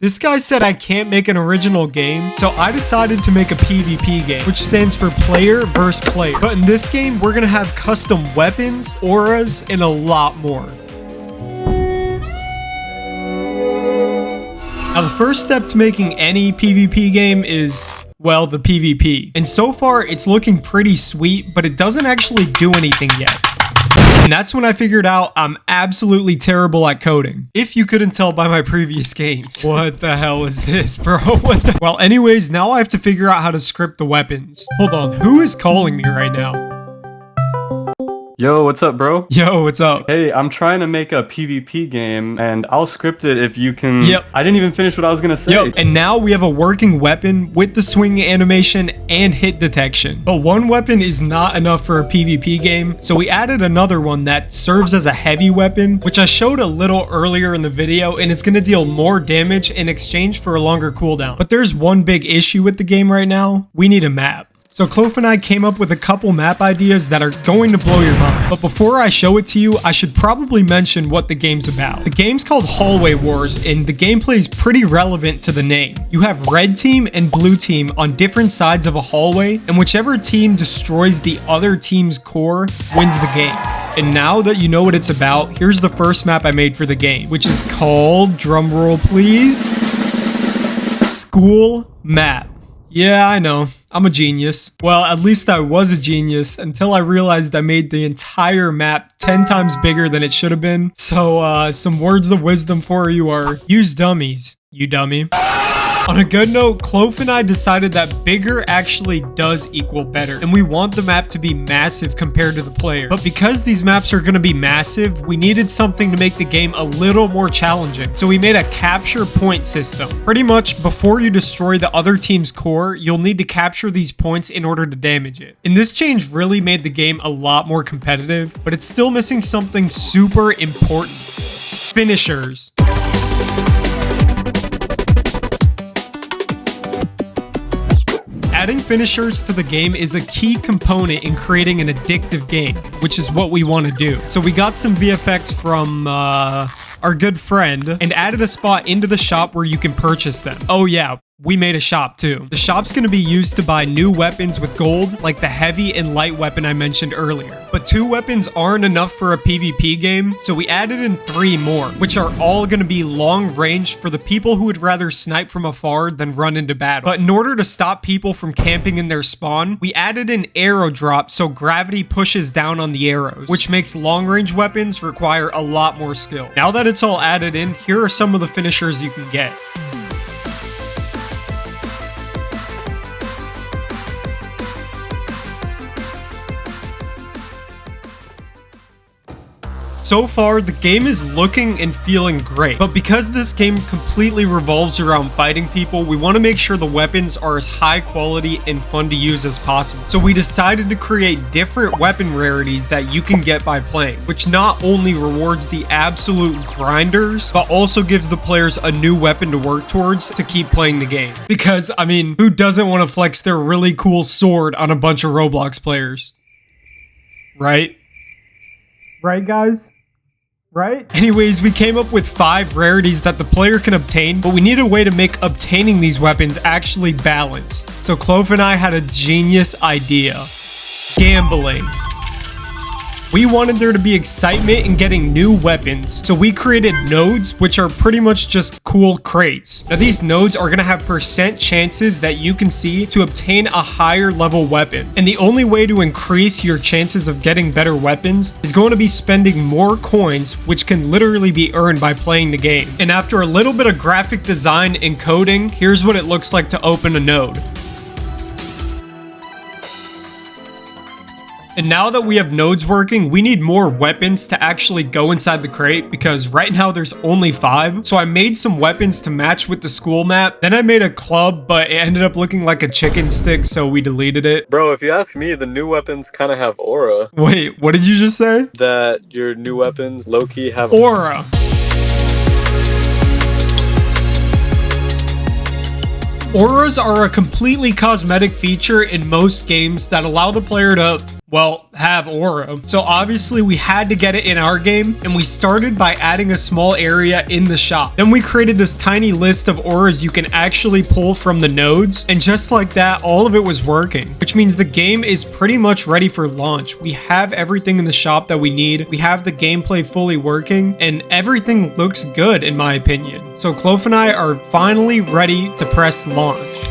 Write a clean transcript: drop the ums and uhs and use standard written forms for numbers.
This guy said I can't make an original game, so I decided to make a PvP game, which stands for player versus player. But in this game, we're gonna have custom weapons, auras, and a lot more. Now, the first step to making any PvP game is, well, the PvP. And so far, it's looking pretty sweet, but it doesn't actually do anything yet. And that's when I figured out I'm absolutely terrible at coding. If you couldn't tell by my previous games. What the hell is this, bro? Well, anyways, now I have to figure out how to script the weapons. Hold on, who is calling me right now? Yo, what's up, bro? Yo, what's up? Hey, I'm trying to make a PvP game, and I'll script it if you can... Yep. I didn't even finish what I was gonna say. Yep. And now we have a working weapon with the swing animation and hit detection. But one weapon is not enough for a PvP game, so we added another one that serves as a heavy weapon, which I showed a little earlier in the video, and it's gonna deal more damage in exchange for a longer cooldown. But there's one big issue with the game right now. We need a map. So Clofe and I came up with a couple map ideas that are going to blow your mind. But before I show it to you, I should probably mention what the game's about. The game's called Hallway Wars, and the gameplay is pretty relevant to the name. You have red team and blue team on different sides of a hallway, and whichever team destroys the other team's core wins the game. And now that you know what it's about, here's the first map I made for the game, which is called, drumroll please, School Map. Yeah, I know. I'm a genius. Well, at least I was a genius until I realized I made the entire map 10 times bigger than it should have been. So, some words of wisdom for you are, use dummies, you dummy. On a good note, Clofe and I decided that bigger actually does equal better, and we want the map to be massive compared to the player. But because these maps are going to be massive, we needed something to make the game a little more challenging. So we made a capture point system. Pretty much before you destroy the other team's core, you'll need to capture these points in order to damage it. And this change really made the game a lot more competitive, but it's still missing something super important. Finishers. Adding finishers to the game is a key component in creating an addictive game, which is what we want to do. So we got some VFX from our good friend and added a spot into the shop where you can purchase them. Oh yeah, we made a shop too. The shop's going to be used to buy new weapons with gold, like the heavy and light weapon I mentioned earlier. But 2 weapons aren't enough for a PvP game, so we added in 3 more, which are all going to be long range for the people who would rather snipe from afar than run into battle. But in order to stop people from camping in their spawn, we added an arrow drop so gravity pushes down on the arrows, which makes long range weapons require a lot more skill. Now that it's all added in, here are some of the finishers you can get. So far, the game is looking and feeling great, but because this game completely revolves around fighting people, we want to make sure the weapons are as high quality and fun to use as possible. So we decided to create different weapon rarities that you can get by playing, which not only rewards the absolute grinders, but also gives the players a new weapon to work towards to keep playing the game. Because, I mean, who doesn't want to flex their really cool sword on a bunch of Roblox players? Right? Right, guys? Right? Anyways, we came up with 5 rarities that the player can obtain, but we need a way to make obtaining these weapons actually balanced. So Clofe and I had a genius idea. Gambling. We wanted there to be excitement in getting new weapons, so we created nodes, which are pretty much just cool crates. Now these nodes are going to have percent chances that you can see to obtain a higher level weapon. And the only way to increase your chances of getting better weapons is going to be spending more coins, which can literally be earned by playing the game. And after a little bit of graphic design and coding, here's what it looks like to open a node. And now that we have nodes working, we need more weapons to actually go inside the crate because right now there's only 5. So I made some weapons to match with the school map. Then I made a club, but it ended up looking like a chicken stick, so we deleted it. Bro, if you ask me, the new weapons kind of have aura. Wait, what did you just say? That your new weapons low-key have aura. Auras are a completely cosmetic feature in most games that allow the player to well, have aura. So obviously we had to get it in our game, and we started by adding a small area in the shop. Then we created this tiny list of auras you can actually pull from the nodes, and just like that, all of it was working, which means the game is pretty much ready for launch. We have everything in the shop that we need. We have the gameplay fully working, and everything looks good in my opinion. So Clofe and I are finally ready to press launch.